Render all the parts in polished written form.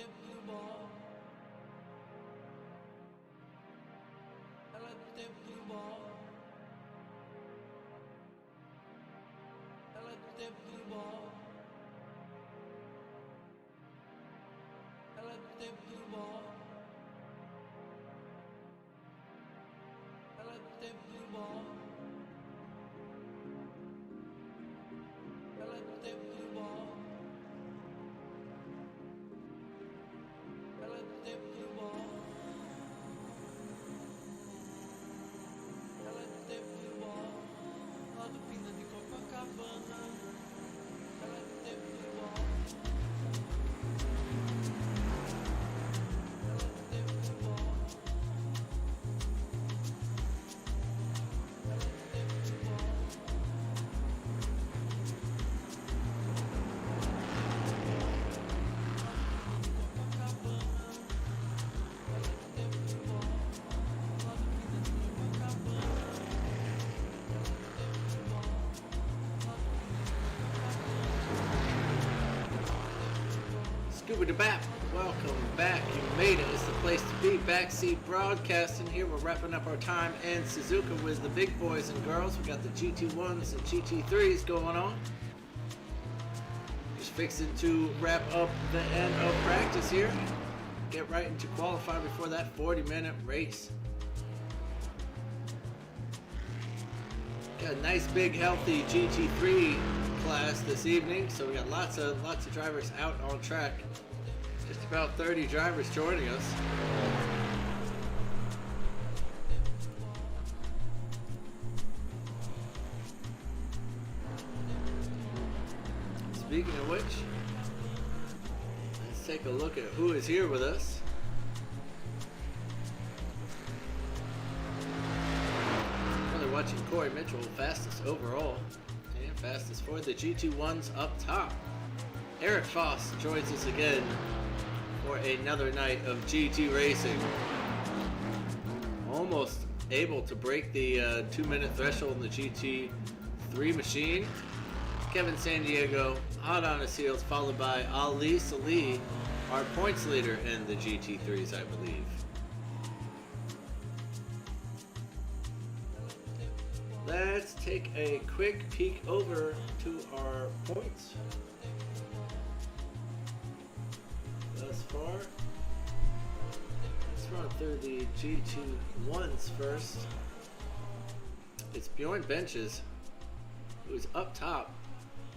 ter futebol. Ela tem futebol. Ela tem futebol. Ela tem futebol. Ela tem futebol. Ela tem futebol. Ela tem futebol. Ela tem futebol. Lá do Pina de Copacabana. Ela tem futebol. Ela tem futebol. Ela tem futebol. Bap, welcome back. You made it. It's the place to be. Backseat Broadcasting here. We're wrapping up our time in Suzuka with the big boys and girls. We got the GT1s and GT3s going on. Just fixing to wrap up the end of practice here. Get right into qualify before that 40-minute race. Got a nice big healthy GT3 class this evening, so we got lots of drivers out on track. Just about 30 drivers joining us. Speaking of which, let's take a look at who is here with us. Really watching Corey Mitchell, fastest overall, and fastest for the GT1s up top. Eric Foss joins us again for another night of GT racing. Almost able to break the 2-minute threshold in the GT3 machine. Kevin San Diego hot on his heels, followed by Ali Salih, our points leader in the GT3s, I believe. Let's take a quick peek over to our points. Thus far, let's run through the GT1s first. It's Bjorn Benches, who's up top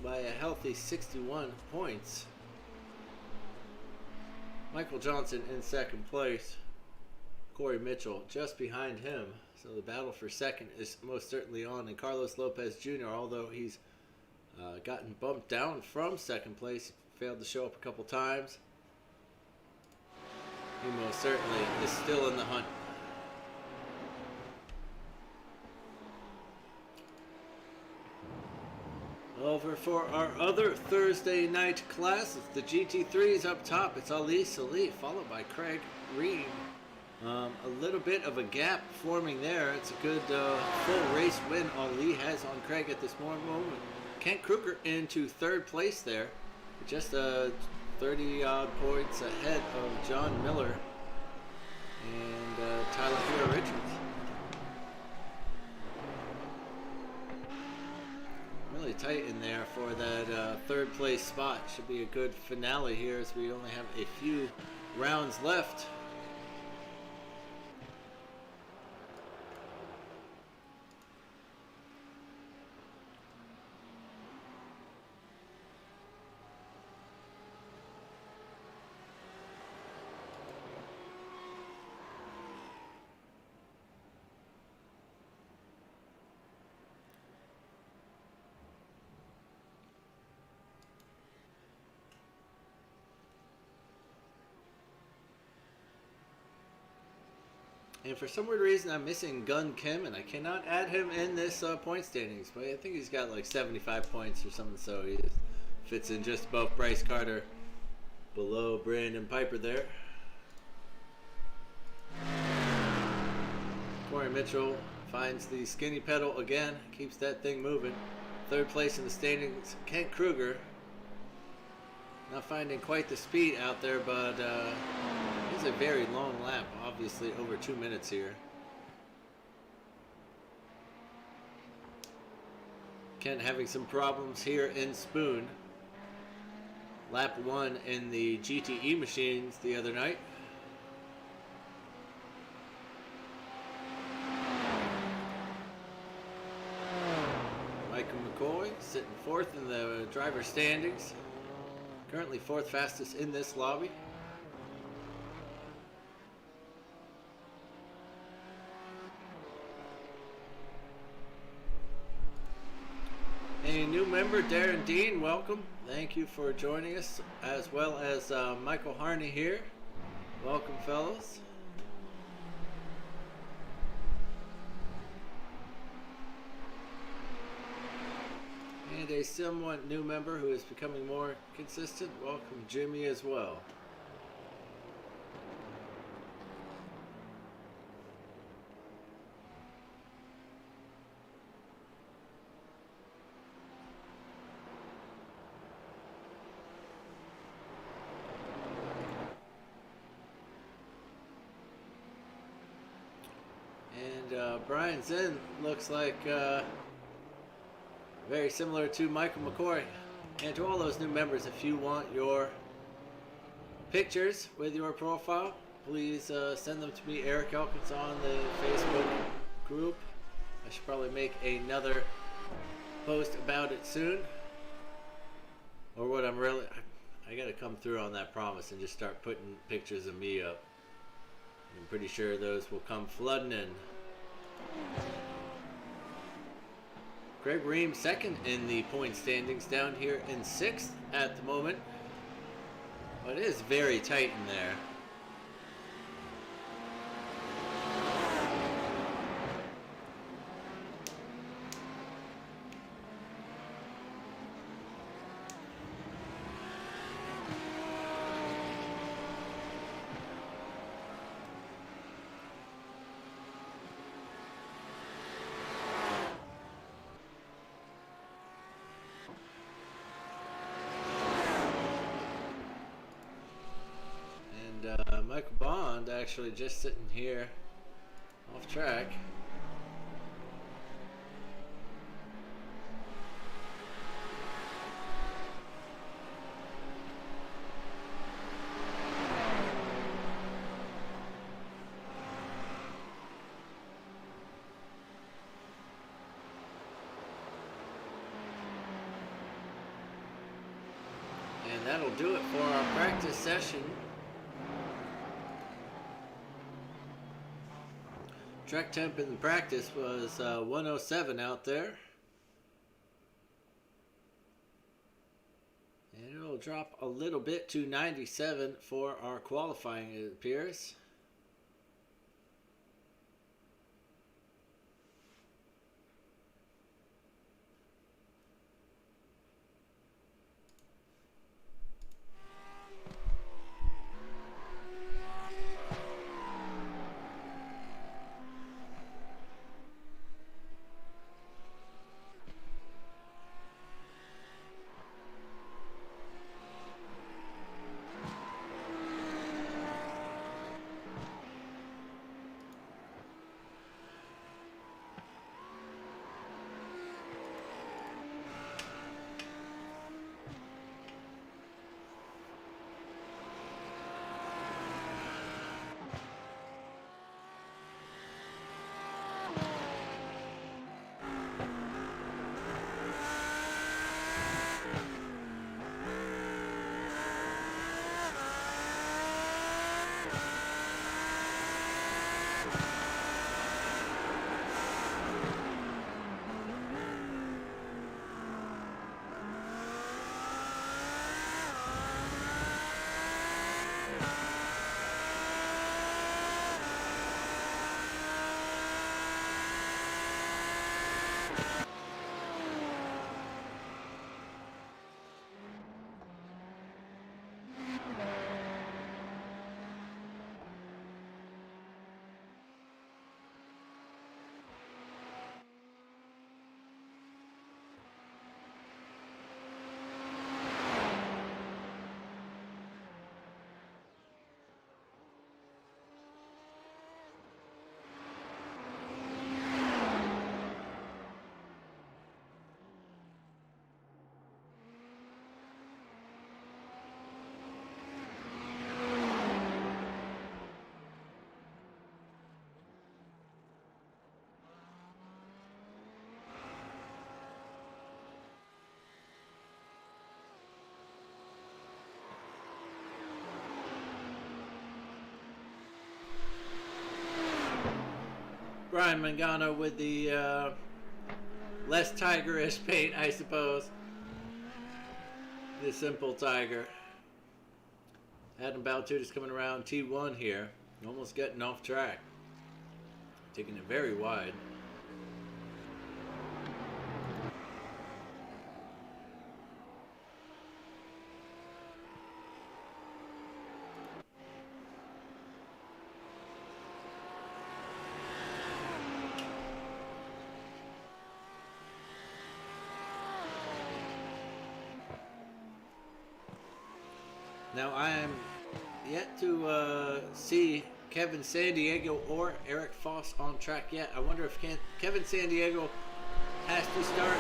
by a healthy 61 points. Michael Johnson in second place. Corey Mitchell just behind him. So the battle for second is most certainly on. And Carlos Lopez Jr., although he's gotten bumped down from second place, failed to show up a couple times, he most certainly is still in the hunt. Over for our other Thursday night class, it's the GT3s up top. It's Ali Salih, followed by Craig Reed. A little bit of a gap forming there. It's a good full race win Ali has on Craig at this moment. Kent Kruger into third place there, just 30-odd points ahead of John Miller and Tyler Hero Richards. Really tight in there for that third place spot. Should be a good finale here as we only have a few rounds left. And for some weird reason, I'm missing Gun Kim, and I cannot add him in this point standings. But I think he's got like 75 points or something, so he fits in just above Bryce Carter, below Brandon Piper there. Corey Mitchell finds the skinny pedal again, keeps that thing moving. Third place in the standings, Kent Kruger. Not finding quite the speed out there, but it's a very long lap, obviously over 2 minutes here. Kent having some problems here in Spoon. Lap 1 in the GTE machines the other night. Michael McCoy sitting 4th in the driver standings. Currently 4th fastest in this lobby. A new member, Darren Dean, welcome. Thank you for joining us, as well as Michael Harney here. Welcome, fellas. And a somewhat new member who is becoming more consistent. Welcome, Jimmy, as well. And Brian Zinn looks like very similar to Michael McCoy. And to all those new members, if you want your pictures with your profile, please send them to me, Eric Elkins, on the Facebook group. I should probably make another post about it soon. Or what I'm really... I gotta come through on that promise and just start putting pictures of me up. I'm pretty sure those will come flooding in. Greg Ream 2nd in the point standings, down here in 6th at the moment. But it is very tight in there. Michael Bond actually just sitting here off track. And that'll do it for our practice session. Track temp in practice was 107 out there. And it'll drop a little bit to 97 for our qualifying, it appears. Brian Mangano with the less tigerish paint, I suppose. The simple tiger. Adam Baltutis coming around T1 here. Almost getting off track. Taking it very wide. Now I am yet to see Kevin Sandiego or Eric Foss on track yet. I wonder if Kevin Sandiego has to start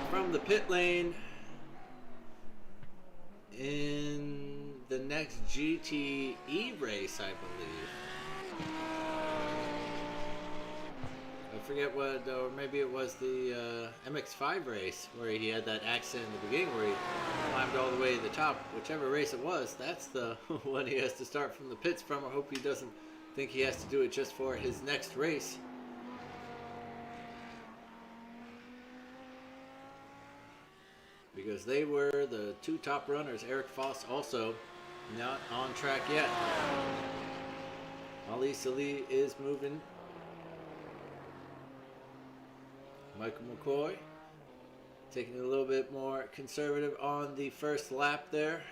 from the pit lane in the next GTE race, I believe. I forget what, or maybe it was the MX-5 race where he had that accident in the beginning where he climbed all the way to the top. Whichever race it was, that's the one he has to start from the pits from. I hope he doesn't think he has to do it just for his next race. Because they were the two top runners. Eric Foss also not on track yet. Ali Salih is moving. Michael McCoy taking it a little bit more conservative on the first lap there.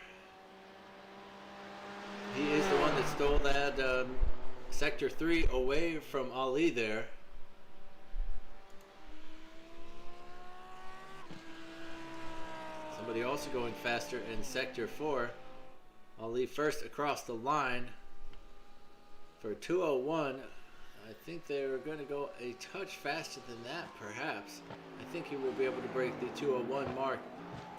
He is the one that stole that Sector 3 away from Ali there. Somebody also going faster in Sector 4. Ali first across the line for 2:01. I think they're going to go a touch faster than that, perhaps. I think he will be able to break the 2:01 mark.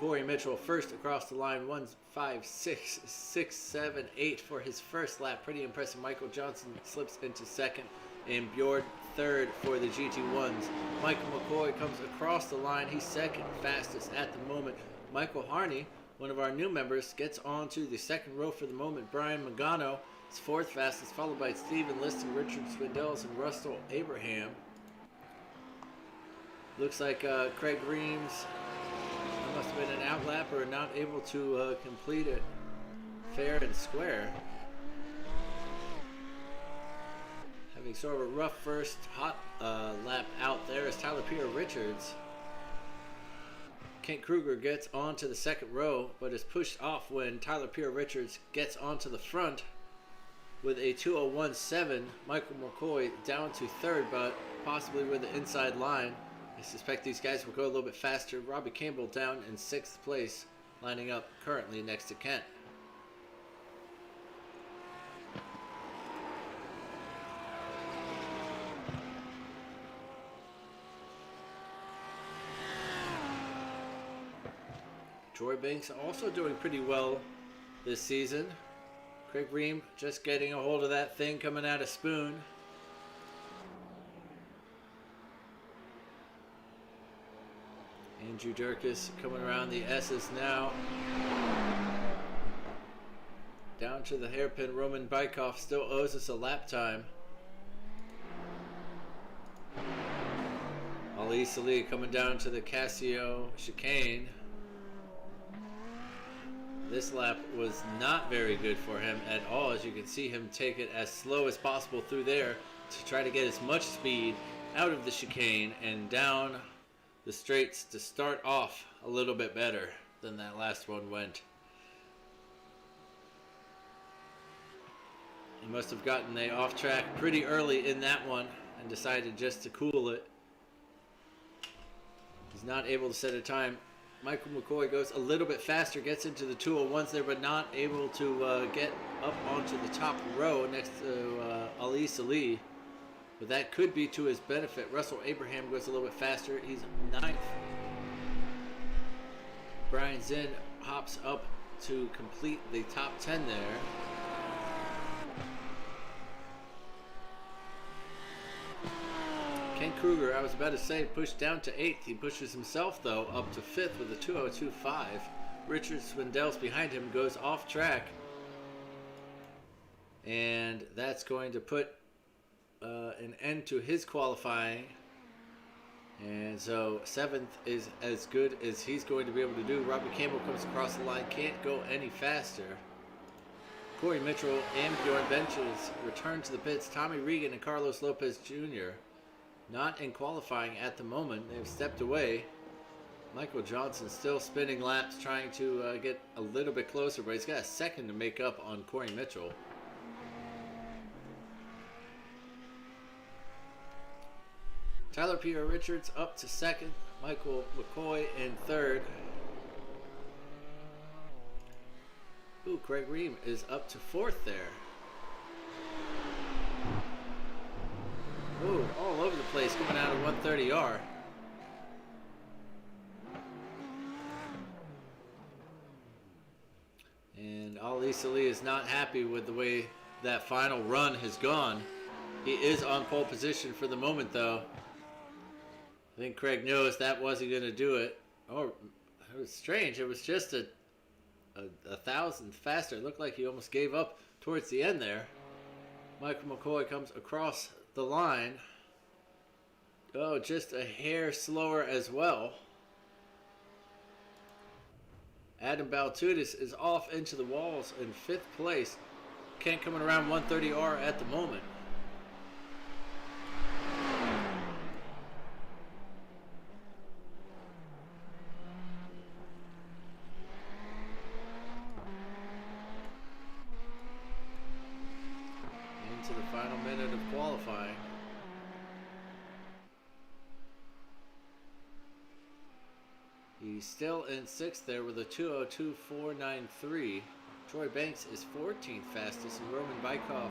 Corey Mitchell first across the line, 1:56.678 for his first lap. Pretty impressive. Michael Johnson slips into second, and Bjord third for the GT1s. Michael McCoy comes across the line. He's second fastest at the moment. Michael Harney, one of our new members, gets onto the second row for the moment. Brian Mangano is fourth fastest, followed by Stephen Liston, Richard Swindels, and Russell Abraham. Looks like Craig Reams must have been an outlap or not able to complete it fair and square. Having sort of a rough first hot lap out there is Tyler Pierre Richards. Kent Kruger gets onto the second row, but is pushed off when Tyler Pierre Richards gets onto the front with a 2:01.7. Michael McCoy down to third, but possibly with the inside line. I suspect these guys will go a little bit faster. Robbie Campbell down in sixth place, lining up currently next to Kent. Troy Banks also doing pretty well this season. Craig Ream just getting a hold of that thing coming out of Spoon. Andrew Durkis coming around the S's now. Down to the hairpin. Roman Bykov still owes us a lap time. Ali Salih coming down to the Casio chicane. This lap was not very good for him at all, as you can see him take it as slow as possible through there to try to get as much speed out of the chicane and down the straights to start off a little bit better than that last one went. He must have gotten a off track pretty early in that one and decided just to cool it. He's not able to set a time. Michael McCoy goes a little bit faster, gets into the 2:01s there, but not able to get up onto the top row next to Ali Salih. But that could be to his benefit. Russell Abraham goes a little bit faster. He's ninth. Brian Zinn hops up to complete the top 10 there. Ken Kruger, I was about to say, pushed down to 8th. He pushes himself, though, up to 5th with a 2:02.5. Richard Swindels behind him goes off track. And that's going to put an end to his qualifying. And so 7th is as good as he's going to be able to do. Robbie Campbell comes across the line, can't go any faster. Corey Mitchell and Bjorn Benches return to the pits. Tommy Regan and Carlos Lopez Jr. not in qualifying at the moment. They've stepped away. Michael Johnson still spinning laps, trying to get a little bit closer, but he's got a second to make up on Corey Mitchell. Tyler Pierre Richards up to 2nd. Michael McCoy in 3rd. Ooh, Craig Ream is up to 4th there. Ooh, all over the place coming out of 130R. And Ali Salih is not happy with the way that final run has gone. He is on pole position for the moment, though. I think Craig knows that wasn't going to do it. Oh, it was strange. It was just a thousandth faster. It looked like he almost gave up towards the end there. Michael McCoy comes across the line. Oh, just a hair slower as well. Adam Baltudis is off into the walls in 5th place. Kent coming around 130R at the moment. Into the final minute of qualifying. He's still in 6th there with a 2:02.493. Troy Banks is 14th fastest, and Roman Bykov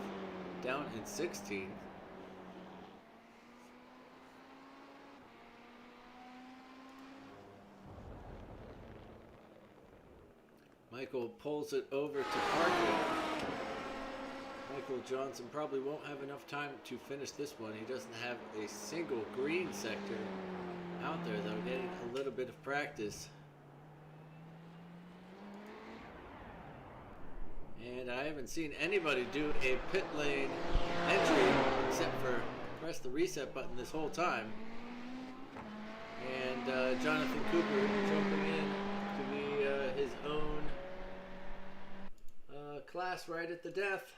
down in 16th. Michael pulls it over to parking. Michael Johnson probably won't have enough time to finish this one. He doesn't have a single green sector out there, though, getting a little bit of practice. And I haven't seen anybody do a pit lane entry except for press the reset button this whole time. And Jonathan Cooper jumping in to be his own class right at the death.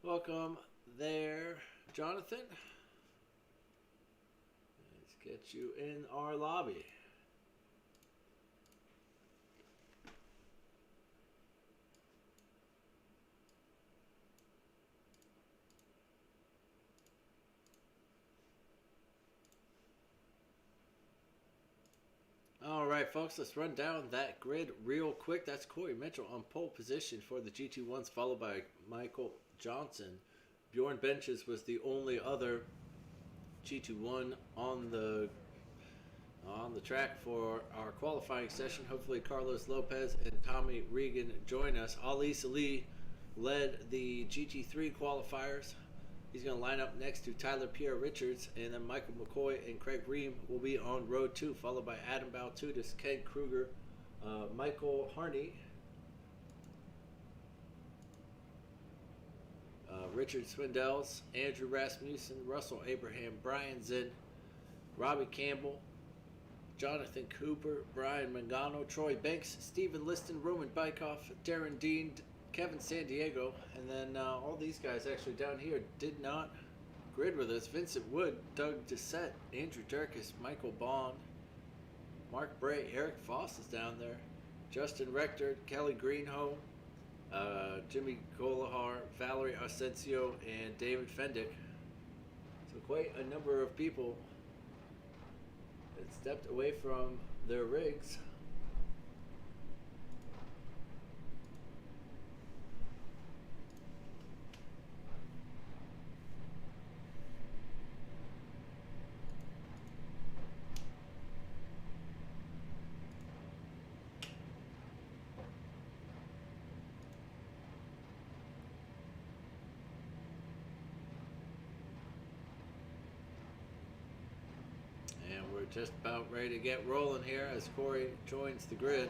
Welcome there, Jonathan. Let's get you in our lobby. All right, folks, let's run down that grid real quick. That's Corey Mitchell on pole position for the GT1s, followed by Michael Johnson. Bjorn Benches was the only other GT1 on the track for our qualifying session. Hopefully Carlos Lopez and Tommy Regan join us. Ali Salih led the GT3 qualifiers. He's going to line up next to Tyler Pierre Richards, and then Michael McCoy and Craig Ream will be on row 2, followed by Adam Baltudis, Ken Kruger, Michael Harney, Richard Swindells, Andrew Rasmussen, Russell Abraham, Brian Zinn, Robbie Campbell, Jonathan Cooper, Brian Mangano, Troy Banks, Stephen Liston, Roman Bykov, Darren Dean, Kevin San Diego, and then all these guys actually down here did not grid with us. Vincent Wood, Doug Dissett, Andrew Durkis, Michael Bond, Mark Bray, Eric Foss is down there, Justin Rector, Kelly Greenholm, Jimmy Golahar, Valerie Asensio, and David Fendick. So quite a number of people that stepped away from their rigs. We're just about ready to get rolling here as Corey joins the grid.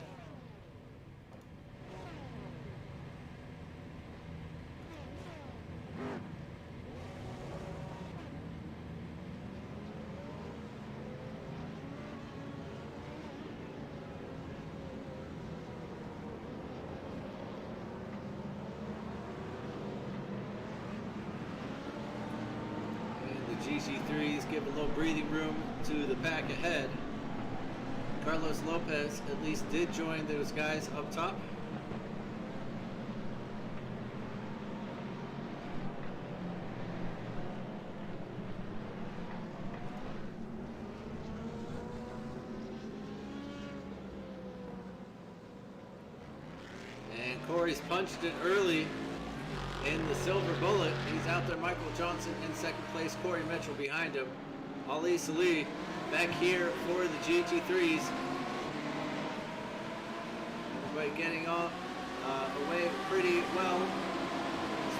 GT3s give a little breathing room to the pack ahead. Carlos Lopez at least did join those guys up top. And Corey's punched it early in the silver bullet. He's out there. Michael Johnson in second place. Corey Mitchell behind him. Ali Salih back here for the GT3s. Everybody getting off away pretty well.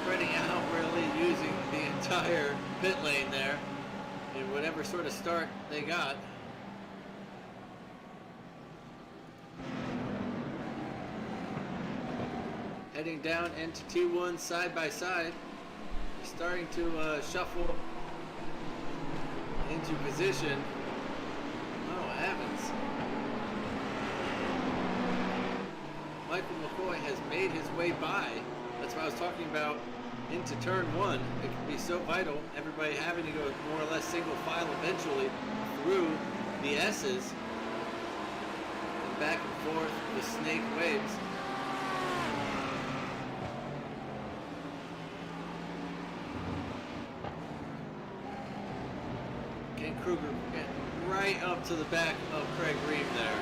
Spreading out, really using the entire pit lane there in whatever sort of start they got. Heading down into T1 side by side. Starting to shuffle into position. Oh heavens. Michael McCoy has made his way by. That's what I was talking about into turn one. It can be so vital. Everybody having to go more or less single file eventually through the S's. And back and forth the snake waves. Kruger getting right up to the back of Craig Reeve there.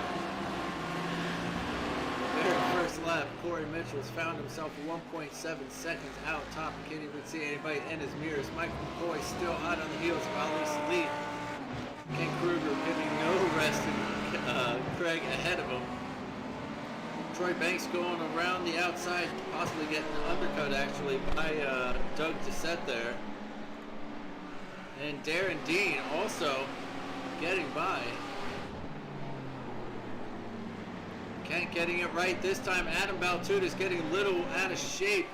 Very first lap, Corey Mitchell's found himself 1.7 seconds out top. Can't even see anybody in his mirrors. Michael McCoy still hot on the heels of Ali Salih. Ken Kruger giving no rest and Craig ahead of him. Troy Banks going around the outside, possibly getting an undercut actually by Doug Doucette there. And Darren Dean also getting by. Kent getting it right this time. Adam Baltuda's getting a little out of shape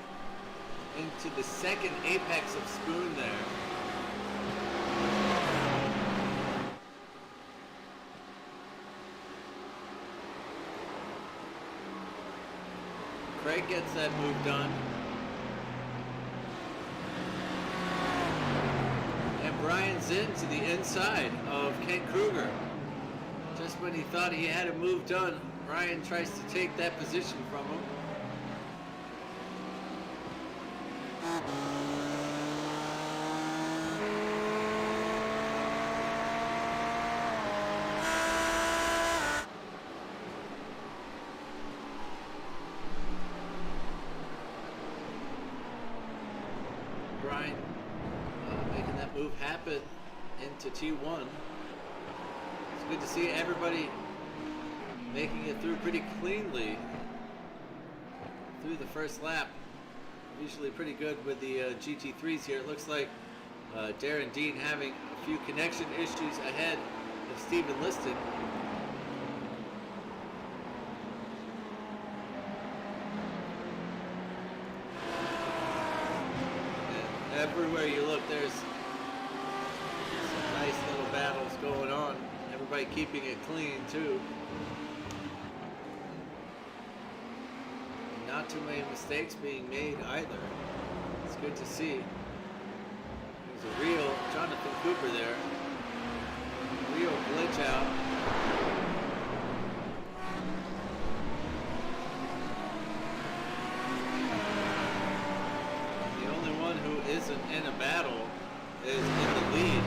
into the second apex of Spoon there. Craig gets that move done. Brian's into the inside of Kent Kruger. Just when he thought he had a move done, Brian tries to take that position from him. Brian making that move happen into T1. It's good to see everybody making it through pretty cleanly through the first lap. Usually pretty good with the GT3s here. It looks like Darren Dean having a few connection issues ahead of Stephen Liston. Everywhere you look, there's some nice little battles going on. Everybody keeping it clean too. And not too many mistakes being made either. It's good to see. There's a real Jonathan Cooper there. Real glitch out. Isn't in a battle is in the lead.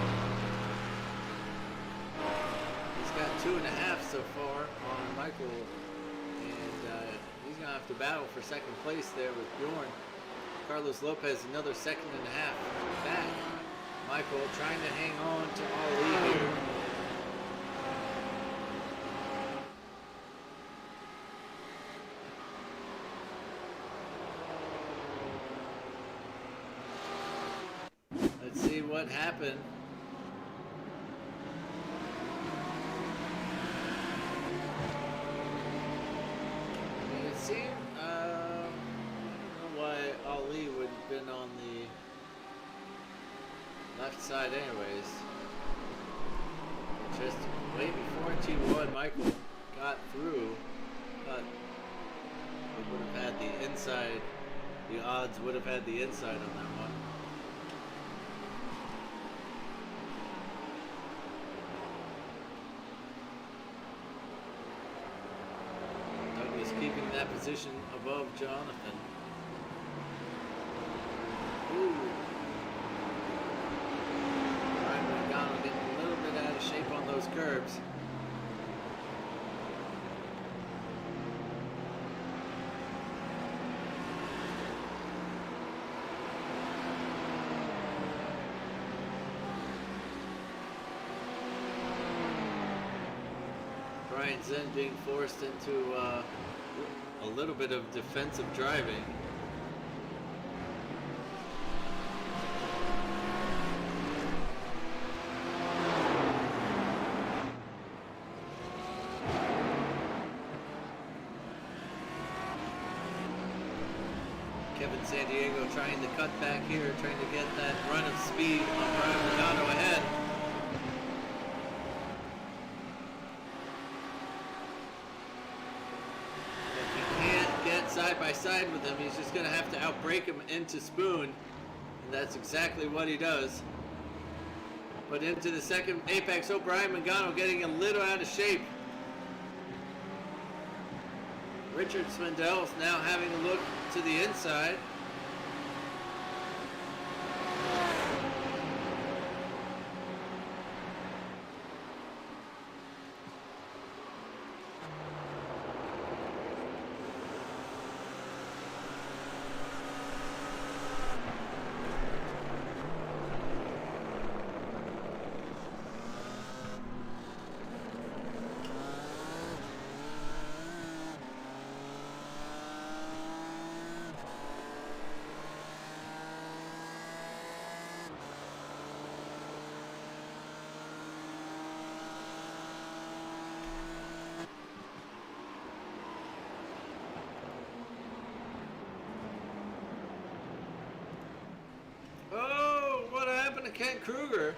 He's got 2.5 so far on Michael, and he's gonna have to battle for second place there with Bjorn. Carlos Lopez another 2.5 seconds back. Michael trying to hang on to Ali here. What happened? It seemed, I don't know why Ali would have been on the left side anyways. Just way before T1, Michael got through, but it would have had the inside, the odds would have had the inside on that one. position above Jonathan. Ooh. Brian McDonald getting a little bit out of shape on those curbs. Brian Zen being forced into a little bit of defensive driving. Kevin San Diego trying to cut back here, trying to get that run of speed on Brian Magano ahead. Side by side with him, he's just going to have to outbrake him into Spoon, and that's exactly what he does. But into the second apex, Brian Mangano getting a little out of shape. Richard Swindell's now having a look to the inside. Oh, what happened to Ken Kruger?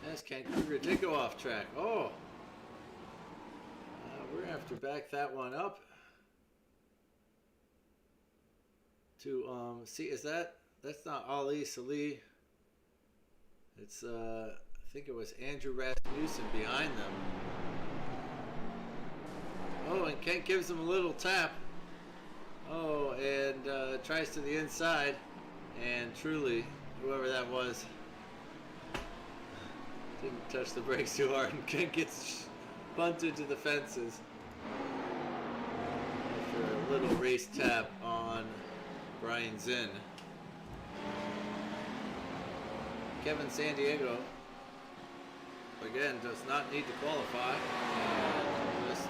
Yes, Ken Kruger did go off track. Oh, we're gonna have to back that one up to see. Is that's not Ali Salih? It's I think it was Andrew Rasmussen behind them. Oh, and Kent gives him a little tap. Oh, and tries to the inside. And truly, whoever that was, didn't touch the brakes too hard. And Kent gets bunted to the fences. After a little race tap on Brian Zinn. Kevin San Diego, again, does not need to qualify. And just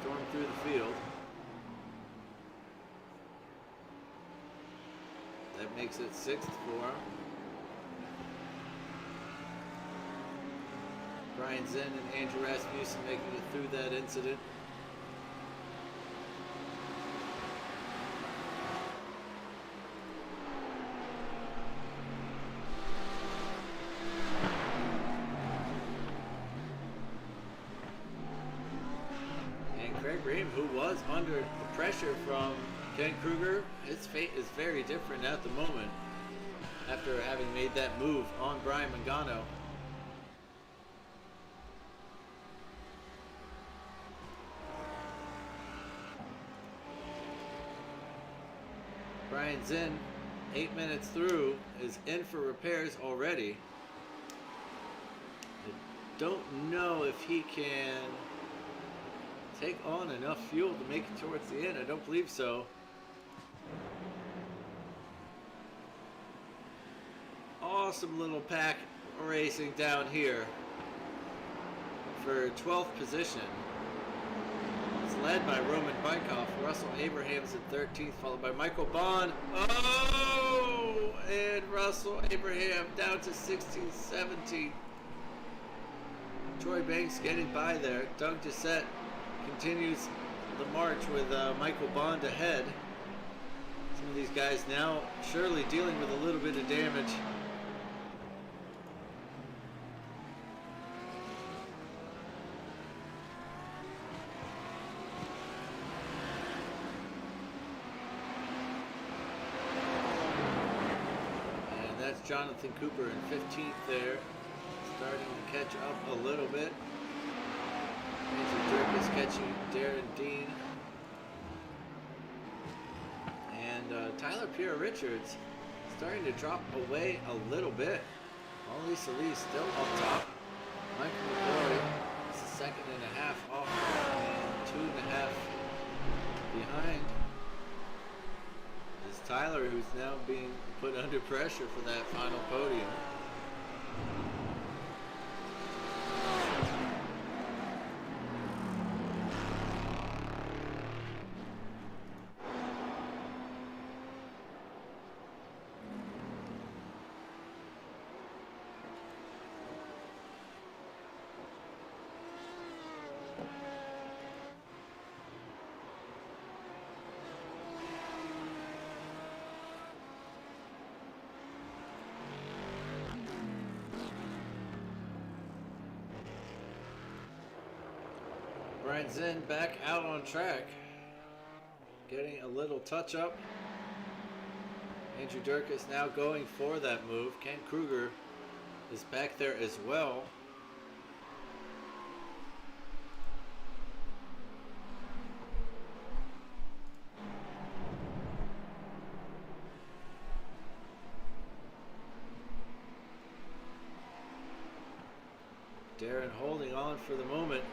storm through the field. That makes it 6th for him. Brian Zinn and Andrew Rasmussen making it through that incident. Graham, who was under the pressure from Ken Kruger, his fate is very different at the moment after having made that move on Brian Mangano. Brian Zinn, 8 minutes through, is in for repairs already. I don't know if he can take on enough fuel to make it towards the end. I don't believe so. Awesome little pack racing down here for 12th position. It's led by Roman Bykoff. Russell Abraham's in 13th, followed by Michael Bond. Oh! And Russell Abraham down to 16th, 17th. Troy Banks getting by there. Doug Doucette continues the march with Michael Bond ahead. Some of these guys now surely dealing with a little bit of damage. And that's Jonathan Cooper in 15th there, starting catch up a little bit. Andrew Dirk is catching Darren Dean. And Tyler Pierre Richards starting to drop away a little bit. Only Solis still up top. Michael McCoy is a second and a half off and 2.5 behind. It's Tyler who's now being put under pressure for that final podium. Brian Zinn back out on track, getting a little touch up. Andrew Dirk is now going for that move. Kent Kruger is back there as well. Darren holding on for the moment.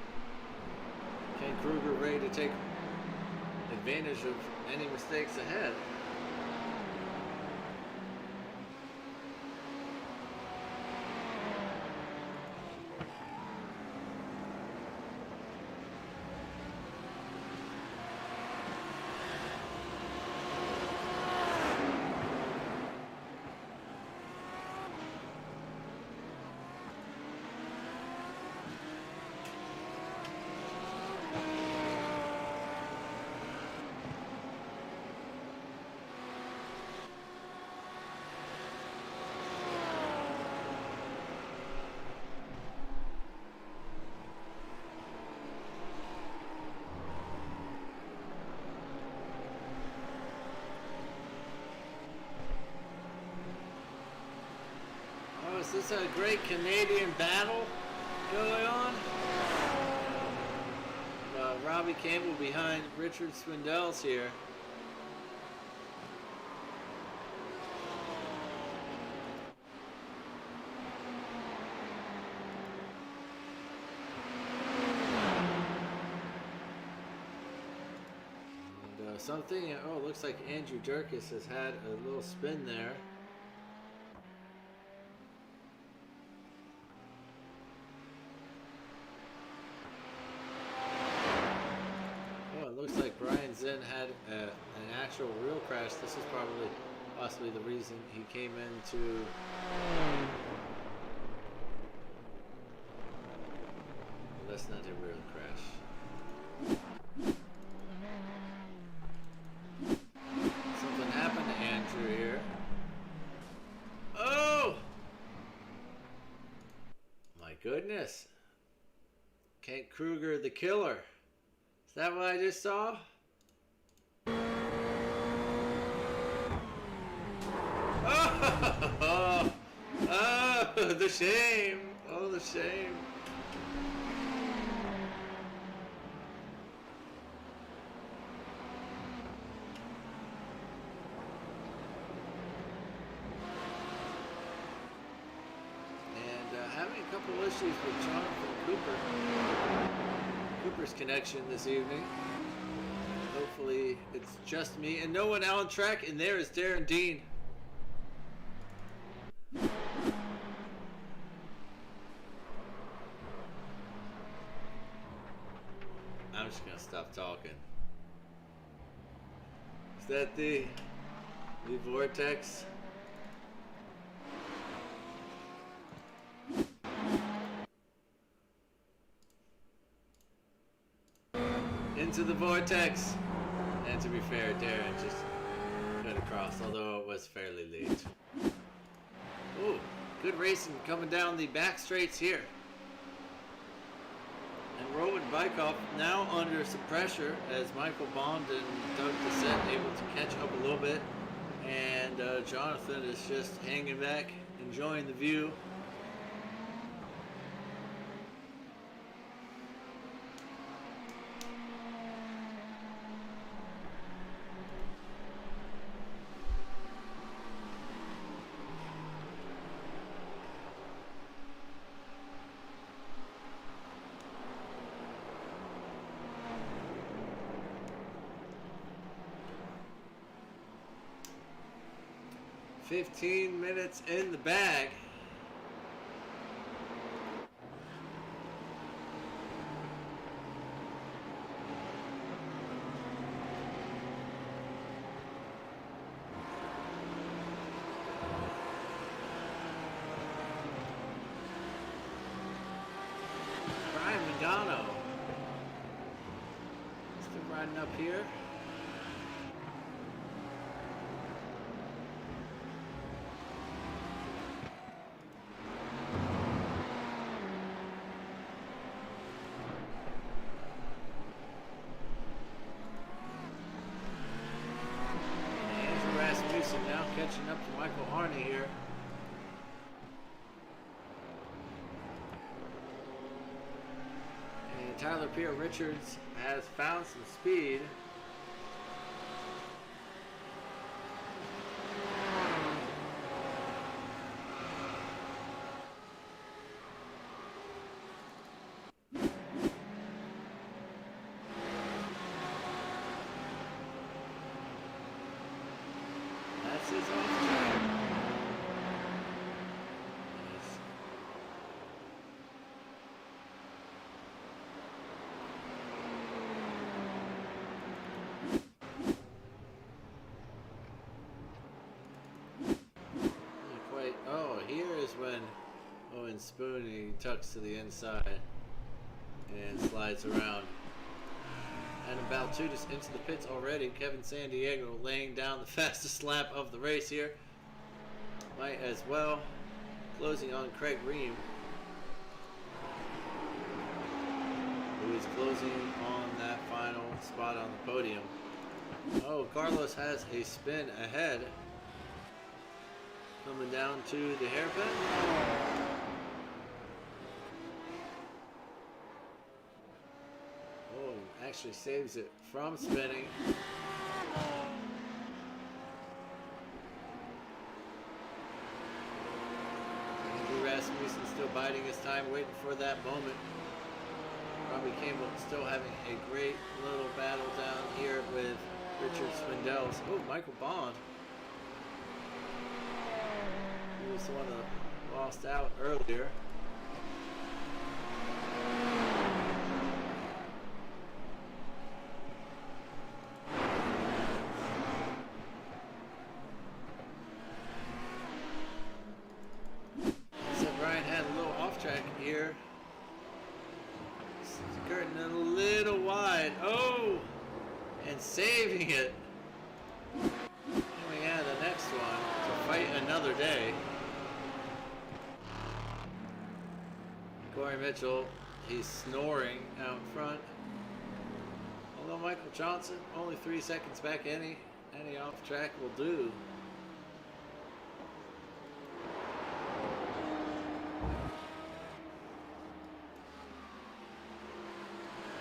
Ken Kruger ready to take advantage of any mistakes ahead. Is this a great Canadian battle going on? Robbie Campbell behind Richard Swindells here. And something, oh, it looks like Andrew Durkis has had a little spin there. Looks like Brian Zinn had an actual real crash. This is probably possibly the reason he came into that's not a real crash. Something happened to Andrew here. Oh my goodness. Kent Kruger the killer. Is that what I just saw? Oh, oh, the shame. Oh, the shame. And having a couple issues with Jonathan Cooper's connection this evening. Hopefully it's just me and no one out on track, and there is Darren Dean. I'm just gonna stop talking. Is that the vortex? Into the vortex. And to be fair, Darren just got across, although it was fairly late. Ooh, good racing coming down the back straights here. And Rowan Bykov now under some pressure as Michael Bond and Doug Dissett able to catch up a little bit. And Jonathan is just hanging back, enjoying the view. 15 minutes in the bag. Still riding up here. Andrew Rasmussen now catching up to Michael Harney here. Tyler Pierre Richards has found some speed. That's his off track. Here is when Owen Spoon, he tucks to the inside and slides around. Adam Baltutis into the pits already. Kevin Sandiego laying down the fastest lap of the race here. Might as well. Closing on Craig Ream, who is closing on that final spot on the podium. Oh, Carlos has a spin ahead. Coming down to the hairpin. Oh, actually saves it from spinning. Andrew Rasmussen still biding his time, waiting for that moment. Robbie Campbell still having a great little battle down here with Richard Swindell's. Oh, Michael Bond. He was the one that lost out earlier. So Brian had a little off track here. Skirting a little wide. Oh! And saving it. And we have the next one to fight another day. Corey Mitchell, he's snoring out front. Although Michael Johnson, only 3 seconds back, any off track will do.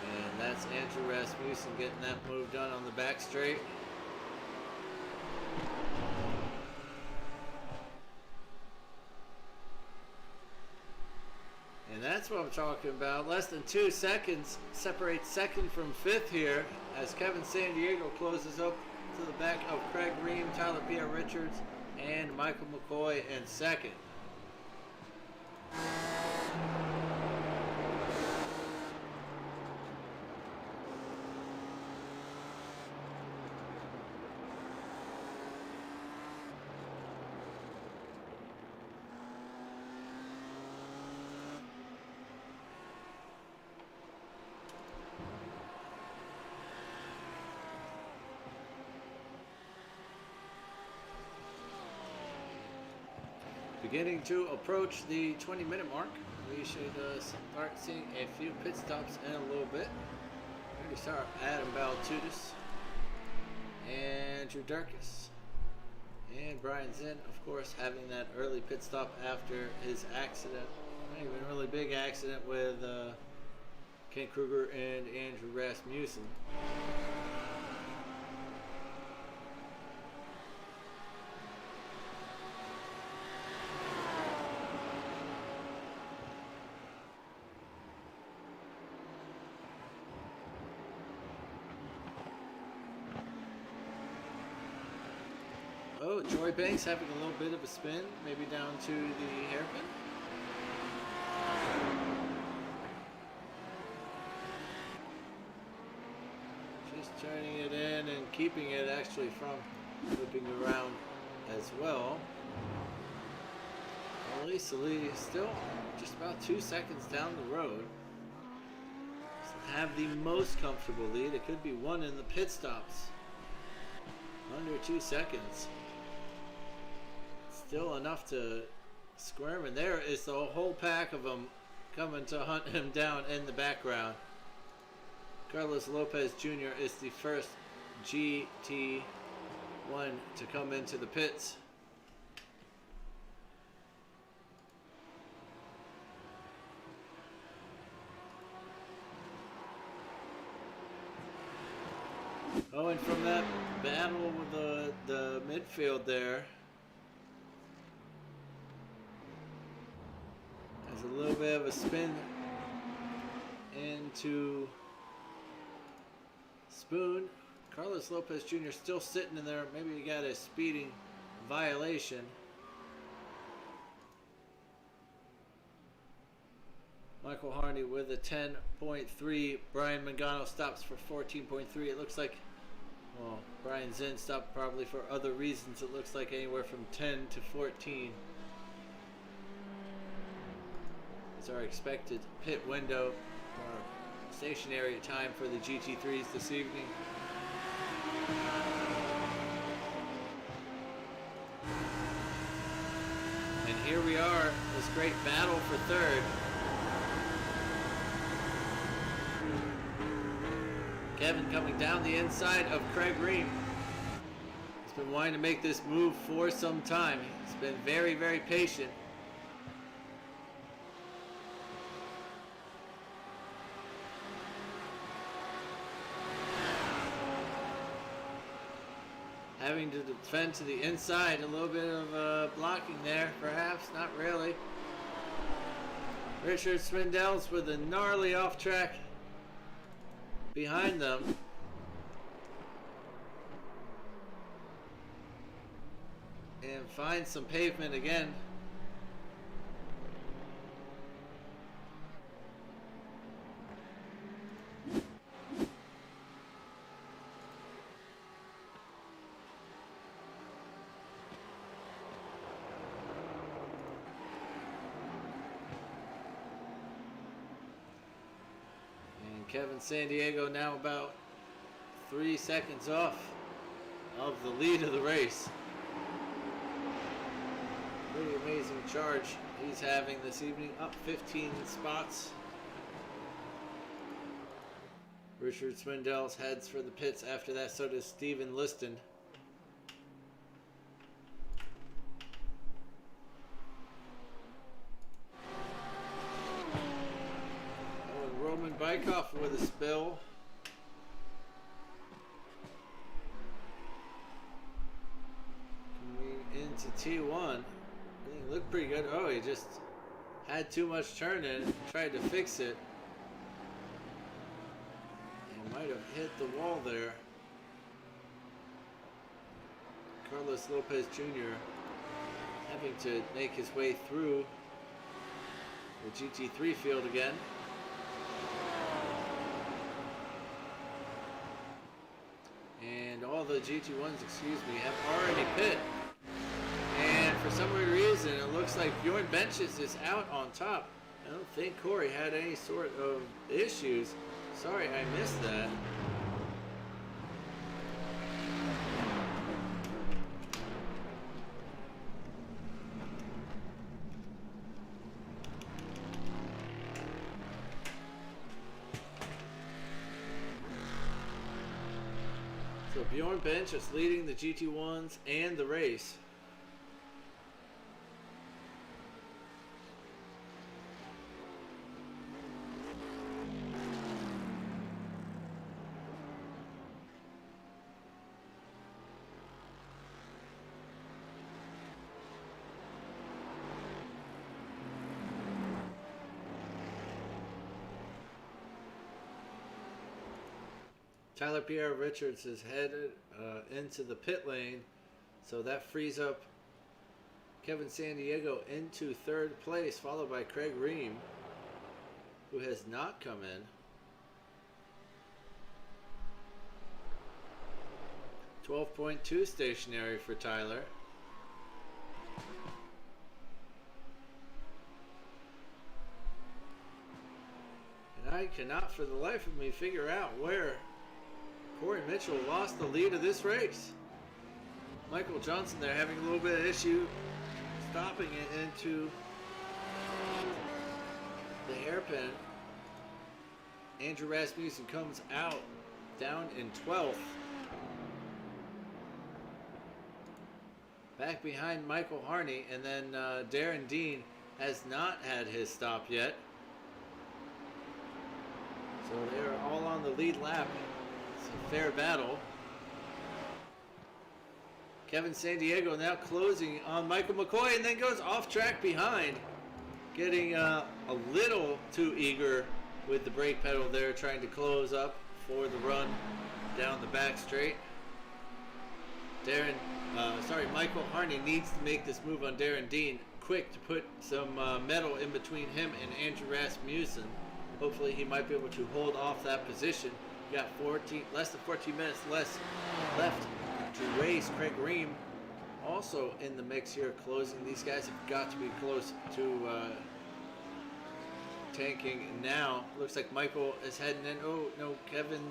And that's Andrew Rasmussen getting that move done on the back straight. And that's what I'm talking about. Less than 2 seconds separates second from fifth here as Kevin Sandiego closes up to the back of Craig Ream, Tyler Pierre Richards, and Michael McCoy in second. Beginning to approach the 20-minute mark. We should start seeing a few pit stops in a little bit. We start Adam Baltutis, Andrew Durkis, and Brian Zinn, of course, having that early pit stop after his accident. Not even a really big accident with Ken Kruger and Andrew Rasmussen. Oh, Troy Banks having a little bit of a spin, maybe down to the hairpin. Just turning it in and keeping it actually from whipping around as well. Elise Lee is still just about 2 seconds down the road. Doesn't have the most comfortable lead. It could be one in the pit stops. Under 2 seconds. Still enough to squirm, and there is the whole pack of them coming to hunt him down in the background. Carlos Lopez Jr. is the first GT1 to come into the pits. Oh, and from that battle with the midfield there, there's a little bit of a spin into Spoon. Carlos Lopez Jr. still sitting in there. Maybe he got a speeding violation. Michael Harney with a 10.3. Brian Mangano stops for 14.3. It looks like, well, Brian Zinn stopped probably for other reasons. It looks like anywhere from 10 to 14 is our expected pit window, or stationary time for the GT3s this evening. And here we are, this great battle for third. Kevin coming down the inside of Craig Ream. He's been wanting to make this move for some time. He's been very, very patient. Having to defend to the inside, a little bit of blocking there, perhaps, not really. Richard Swindells with a gnarly off track behind them. And finds some pavement again. Kevin Sandiego now about 3 seconds off of the lead of the race. Pretty amazing charge he's having this evening, up 15 spots. Richard Swindells heads for the pits after that, so does Steven Liston. Bykoff with a spill. Coming into T1. He looked pretty good. Oh, he just had too much turn in it. Tried to fix it. He might have hit the wall there. Carlos Lopez Jr. having to make his way through the GT3 field again. And all the GT1s, excuse me, have already pit. And for some weird reason, it looks like Bjorn Benches is out on top. I don't think Corey had any sort of issues. Sorry, I missed that. So Bjorn Bench is leading the GT1s and the race. Tyler Pierre Richards is headed into the pit lane So that frees up Kevin Sandiego into third place, followed by Craig Ream, who has not come in. 12.2 stationary for Tyler. And I cannot for the life of me figure out where Corey Mitchell lost the lead of this race. Michael Johnson there having a little bit of issue stopping it into the hairpin. Andrew Rasmussen comes out down in 12th. Back behind Michael Harney, and then Darren Dean has not had his stop yet. So they're all on the lead lap. It's a fair battle. Kevin Sandiego now closing on Michael McCoy, and then goes off track behind. Getting a little too eager with the brake pedal there, trying to close up for the run down the back straight. Michael Harney needs to make this move on Darren Dean quick to put some metal in between him and Andrew Rasmussen. Hopefully he might be able to hold off that position. You got less than 14 minutes left to race. Craig Ream also in the mix here, closing. These guys have got to be close to tanking now. Looks like Michael is heading in. Oh no, Kevin,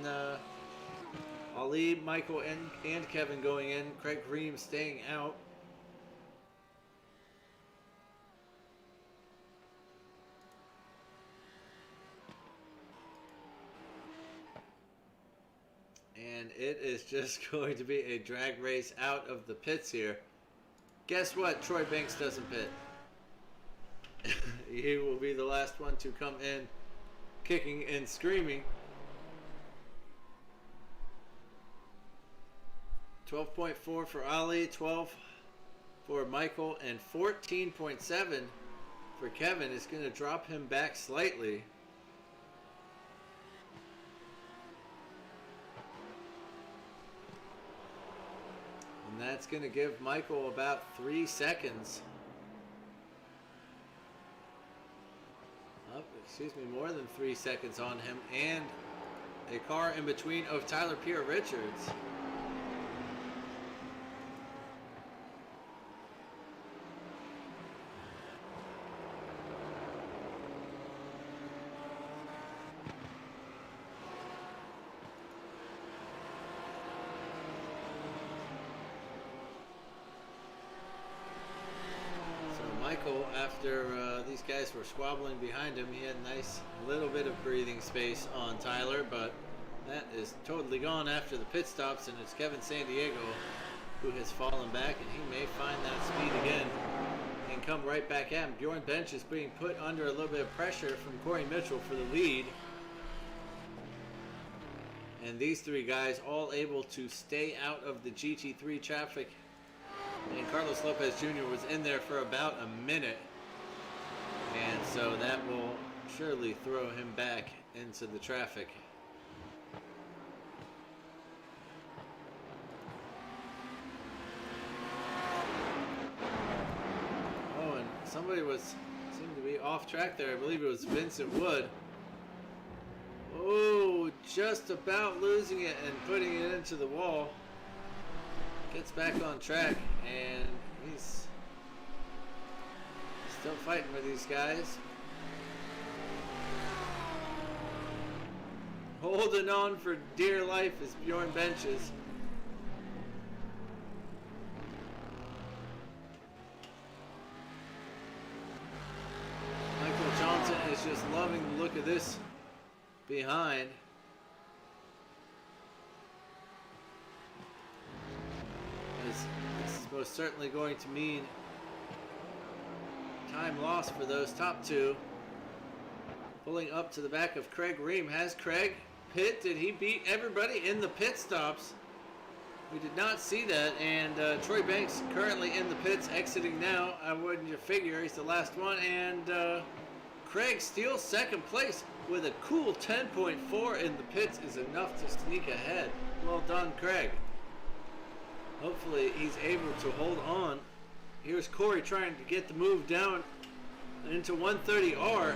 Ali, Michael, and Kevin going in. Craig Ream staying out. And it is just going to be a drag race out of the pits here. Guess what? Troy Banks doesn't pit. He will be the last one to come in kicking and screaming. 12.4 for Ali, 12 for Michael, and 14.7 for Kevin is going to drop him back slightly. And that's going to give Michael about 3 seconds. Oh, excuse me, more than 3 seconds on him, and a car in between of Tyler Pierre Richards. Michael, after these guys were squabbling behind him, he had a nice little bit of breathing space on Tyler, but that is totally gone after the pit stops, and it's Kevin Sandiego who has fallen back, and he may find that speed again and come right back at him. Bjorn Bench is being put under a little bit of pressure from Corey Mitchell for the lead. And these three guys all able to stay out of the GT3 traffic. And Carlos Lopez Jr. was in there for about a minute. And so that will surely throw him back into the traffic. Oh, and somebody seemed to be off track there. I believe it was Vincent Wood. Oh, just about losing it and putting it into the wall. Gets back on track, and he's still fighting with these guys. Holding on for dear life is Bjorn Benches. Michael Johnson is just loving the look of this behind. This is most certainly going to mean time lost for those top two. Pulling up to the back of Craig Ream. Has Craig pit? Did he beat everybody in the pit stops? We did not see that. And Troy Banks currently in the pits, exiting now. I wouldn't you figure he's the last one. And Craig steals second place with a cool 10.4 in the pits is enough to sneak ahead. Well done, Craig. Hopefully he's able to hold on. Here's Corey trying to get the move down into 130R.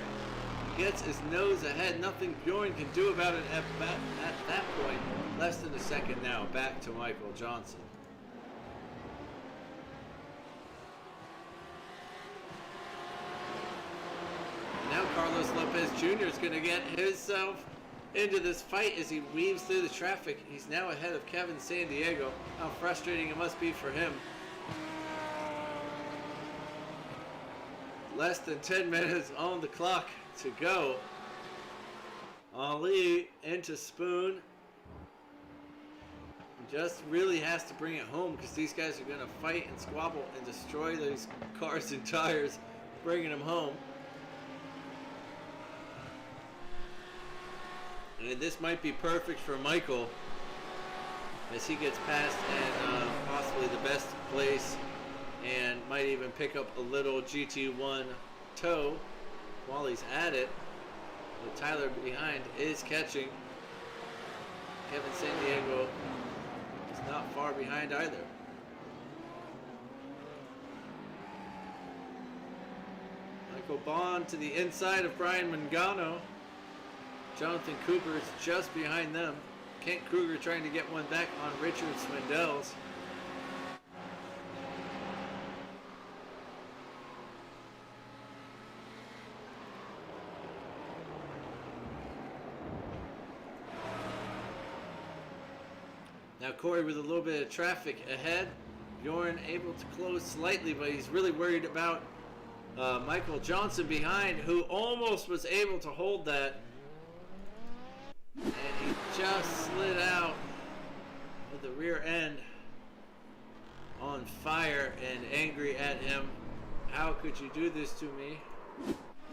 Gets his nose ahead. Nothing Bjorn can do about it at that point. Less than a second now. Back to Michael Johnson. Now Carlos Lopez Jr. is going to get himself into this fight as he weaves through the traffic. He's now ahead of Kevin Sandiego. How frustrating it must be for him. Less than 10 minutes on the clock to go. Ali into Spoon. Just really has to bring it home because these guys are going to fight and squabble and destroy these cars and tires, bringing them home. And this might be perfect for Michael as he gets past and possibly the best place and might even pick up a little GT1 tow while he's at it. But Tyler behind is catching. Kevin Sandiego is not far behind either. Michael Bond to the inside of Brian Mangano. Jonathan Cooper is just behind them. Kent Kruger trying to get one back on Richard Swindells. Now Corey with a little bit of traffic ahead. Bjorn able to close slightly, but he's really worried about Michael Johnson behind, who almost was able to hold that. And he just slid out with the rear end on fire and angry at him. How could you do this to me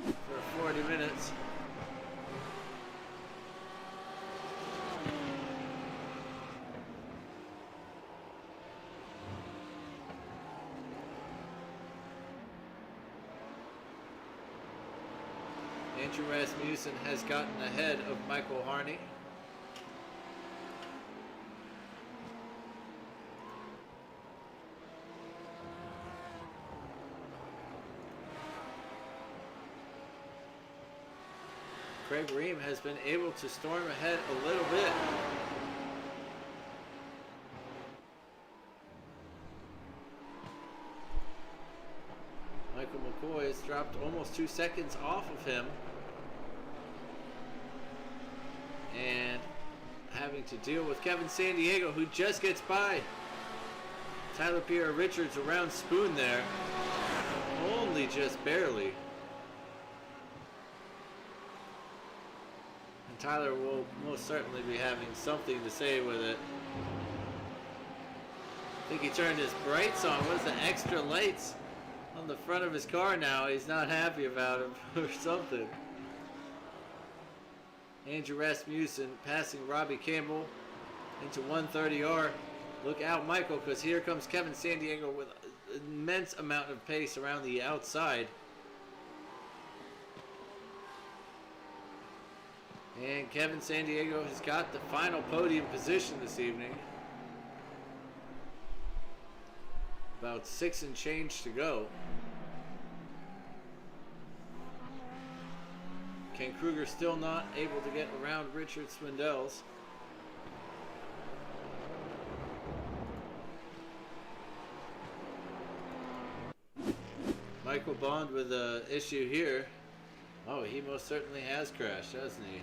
for 40 minutes? Andrew Rasmussen has gotten ahead of Michael Harney. Craig Ream has been able to storm ahead a little bit. Michael McCoy has dropped almost 2 seconds off of him. And having to deal with Kevin Sandiego, who just gets by Tyler Pierre Richards around Spoon there. Only just barely. And Tyler will most certainly be having something to say with it. I think he turned his brights on. What is the extra lights on the front of his car now? He's not happy about him or something. Andrew Rasmussen passing Robbie Campbell into 130R. Look out, Michael, because here comes Kevin Sandiego with an immense amount of pace around the outside. And Kevin Sandiego has got the final podium position this evening. About 6 and change to go. Ken Kruger still not able to get around Richard Swindells. Michael Bond with an issue here. Oh, he most certainly has crashed, hasn't he?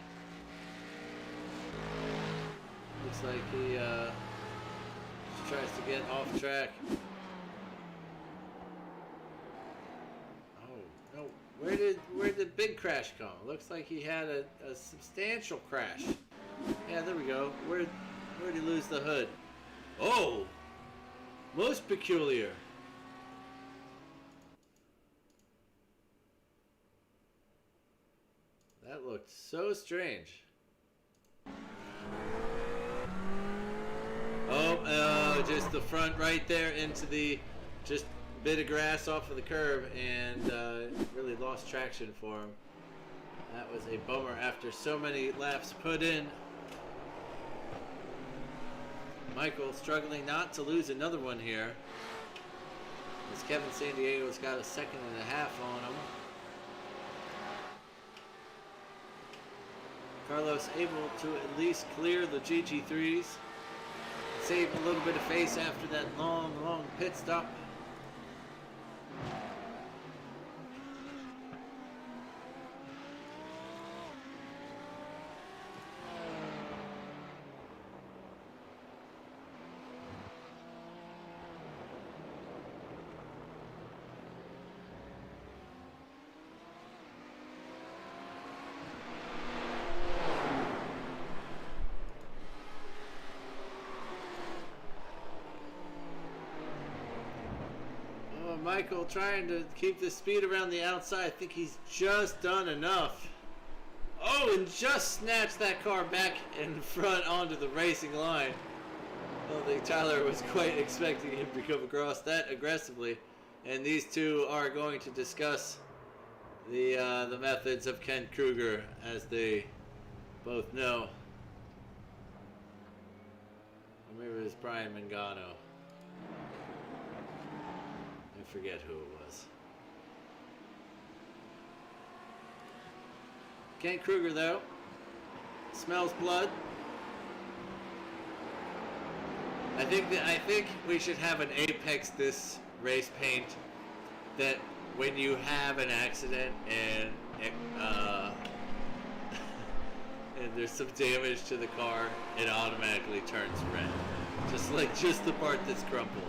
Looks like he tries to get off track. Where did the big crash come? Looks like he had a substantial crash. Yeah, there we go. Where'd he lose the hood? Oh! Most peculiar. That looked so strange. Oh, just the front right there into the just bit of grass off of the curb and really lost traction for him. That was a bummer after so many laps put in. Michael struggling not to lose another one here. As Kevin San Diego's got a 2.5 seconds on him. Carlos able to at least clear the GT3s. Save a little bit of face after that long pit stop. Michael trying to keep the speed around the outside. I think he's just done enough. Oh, and just snatched that car back in front onto the racing line. I don't think Tyler was quite expecting him to come across that aggressively. And these two are going to discuss the methods of Ken Kruger, as they both know. Or maybe it was Brian Mangano. I forget who it was. Ken Kruger, though, smells blood. I think we should have an apex this race paint that when you have an accident and and there's some damage to the car, it automatically turns red. Just the part that's crumpled.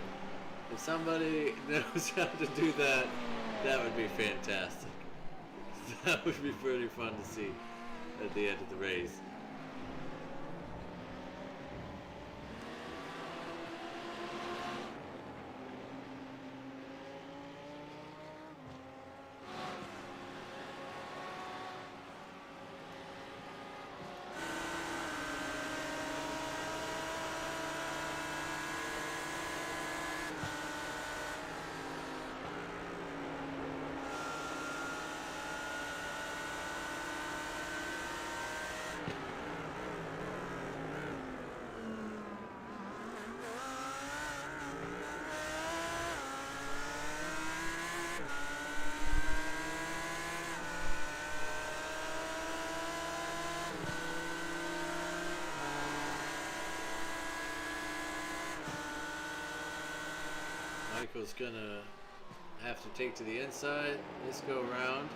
If somebody knows how to do that, that would be fantastic. That would be pretty fun to see at the end of the race. Michael's gonna have to take to the inside this go round.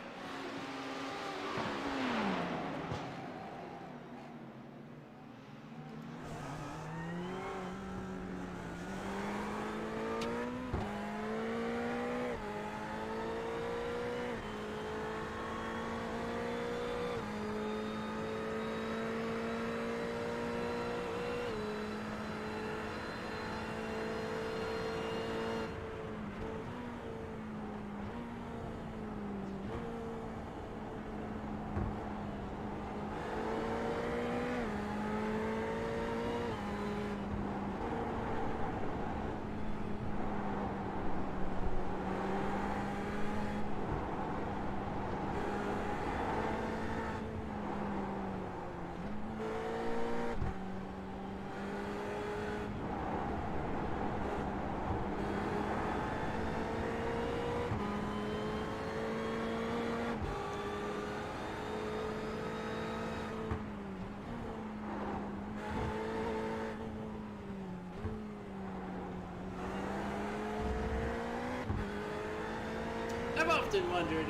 I've often wondered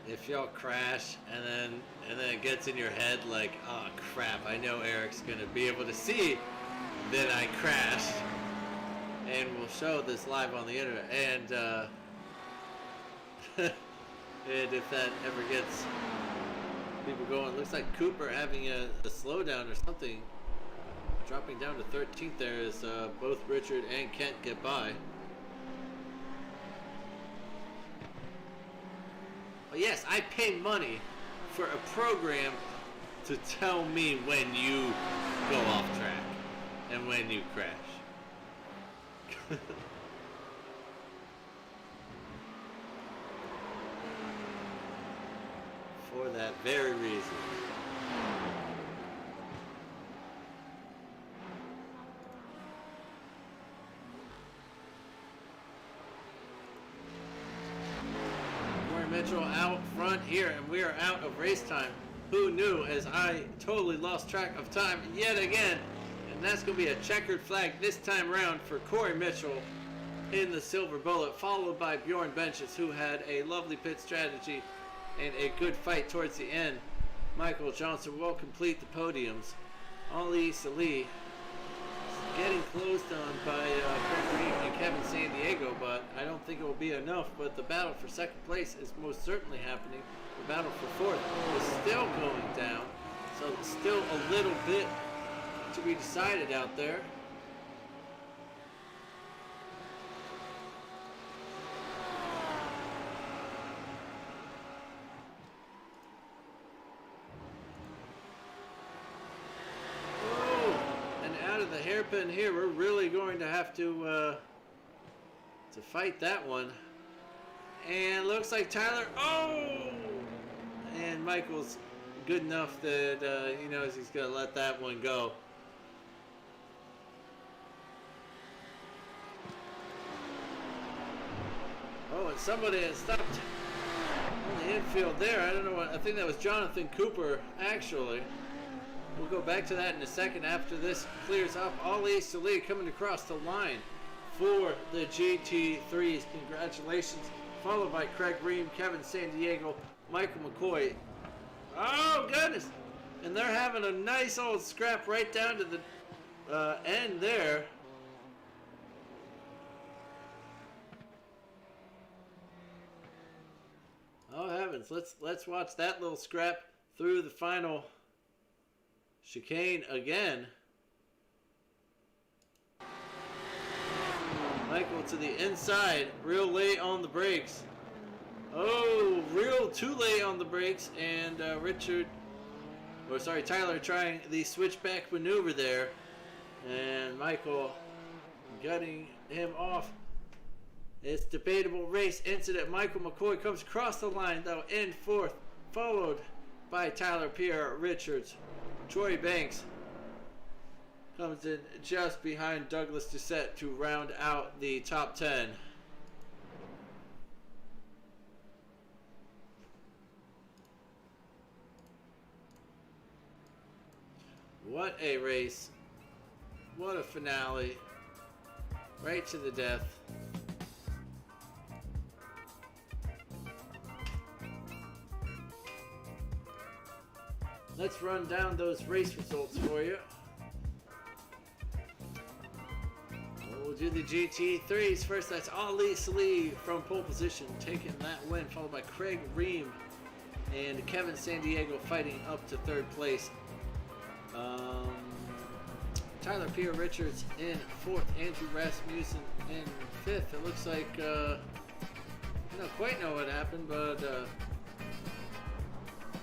if y'all crash and then it gets in your head like, oh crap, I know Eric's gonna be able to see that I crashed, and we'll show this live on the internet, and and if that ever gets people going. Looks like Cooper having a slowdown or something. Dropping down to 13th there as both Richard and Kent get by. But yes, I pay money for a program to tell me when you go off track and when you crash. For that very reason. Mitchell out front here, and we are out of race time. Who knew, as I totally lost track of time yet again. And that's going to be a checkered flag this time around for Corey Mitchell in the Silver Bullet, followed by Bjorn Benches, who had a lovely pit strategy and a good fight towards the end. Michael Johnson will complete the podiums. Ali Salih getting closed on by Craig Green and Kevin San Diego, but I don't think it will be enough. But the battle for second place is most certainly happening. The battle for fourth is still going down, so still a little bit to be decided out there. The hairpin here, we're really going to have to fight that one. And looks like Tyler, and Michael's good enough that he knows he's gonna let that one go. Oh, and somebody has stopped on the infield there. I don't know what, I think that was Jonathan Cooper actually. We'll go back to that in a second after this clears up. Ali Salih coming across the line for the GT3s. Congratulations. Followed by Craig Ream, Kevin San Diego, Michael McCoy. Oh, goodness. And they're having a nice old scrap right down to the end there. Oh, heavens. Let's watch that little scrap through the final chicane again. Michael to the inside, real late on the brakes. Oh, real too late on the brakes, and Tyler trying the switchback maneuver there, and Michael gutting him off. It's debatable race incident. Michael McCoy comes across the line though in fourth, followed by Tyler Pierre Richards. Troy Banks comes in just behind Douglas Doucette to round out the top 10. What a race. What a finale. Right to the death. Let's run down those race results for you. We'll do the GT3s first. That's Ali Salih from pole position, taking that win, followed by Craig Ream and Kevin San Diego fighting up to third place. Tyler Pierre Richards in fourth, Andrew Rasmussen in fifth. It looks like I don't quite know what happened, but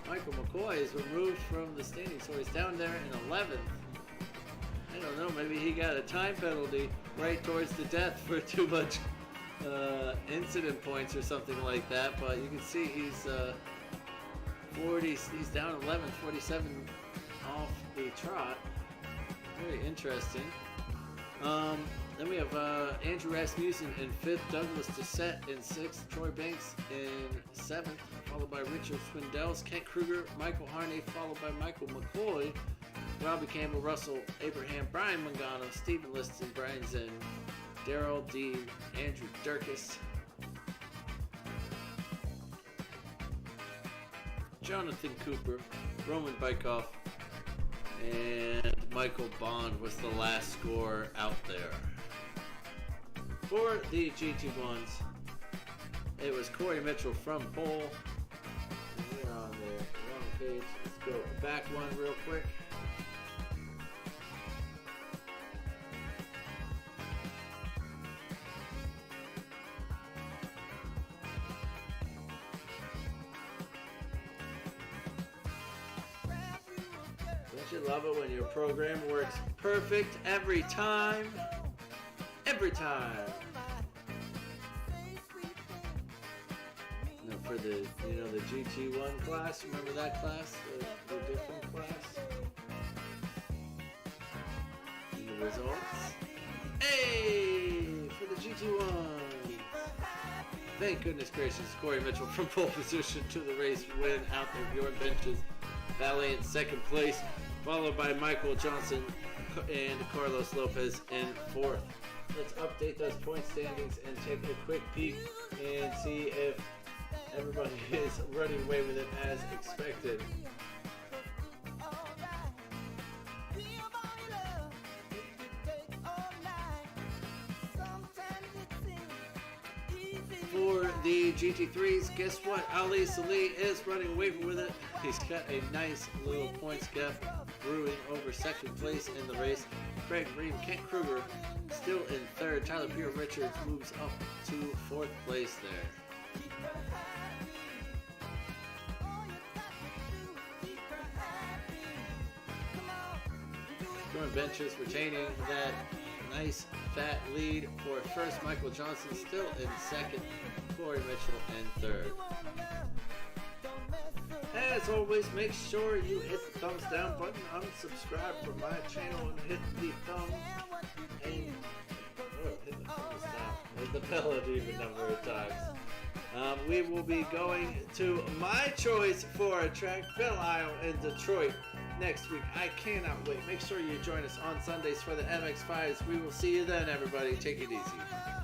Michael McCoy is removed from the standings, so he's down there in 11th. I don't know, maybe he got a time penalty right towards the death for too much incident points or something like that, but you can see he's he's down 11th, 47 off the trot. Very interesting. Then we have Andrew Rasmussen in 5th, Douglas Doucette in 6th, Troy Banks in 7th, followed by Richard Swindells, Kent Kruger, Michael Harney, followed by Michael McCoy, Robbie Campbell, Russell Abraham, Brian Mangano, Stephen Liston, Brian Zinn, Daryl Dean, Andrew Durkis, Jonathan Cooper, Roman Bykoff, and Michael Bond was the last score out there. For the GT1s, it was Corey Mitchell from pole. And we're on the wrong page. Let's go back one real quick. Don't you love it when your program works perfect every time? Every time. Now for the the GT1 class, remember that class? The different class? And the results. Hey! For the GT1. Thank goodness gracious, Corey Mitchell from pole position to the race win out of your benches. Valiant second place, followed by Michael Johnson and Carlos Lopez in fourth. Let's update those point standings and take a quick peek and see if everybody is running away with it as expected. For the GT3s, guess what? Ali Salih is running away with it. He's got a nice little points gap brewing over second place in the race. Craig Ream, Kent Kruger still in third. Tyler Pierre Richards moves up to fourth place there. Jordan Benches retaining that nice fat lead for first. Michael Johnson still in second. Corey Mitchell in third. As always, make sure you hit the thumbs down button, unsubscribe from my channel, and hit the thumb and hit the thumbs down. Hit the bell an even number of times. We will be going to my choice for a track, Belle Isle in Detroit, next week. I cannot wait. Make sure you join us on Sundays for the MX5s. We will see you then, everybody. Take it easy.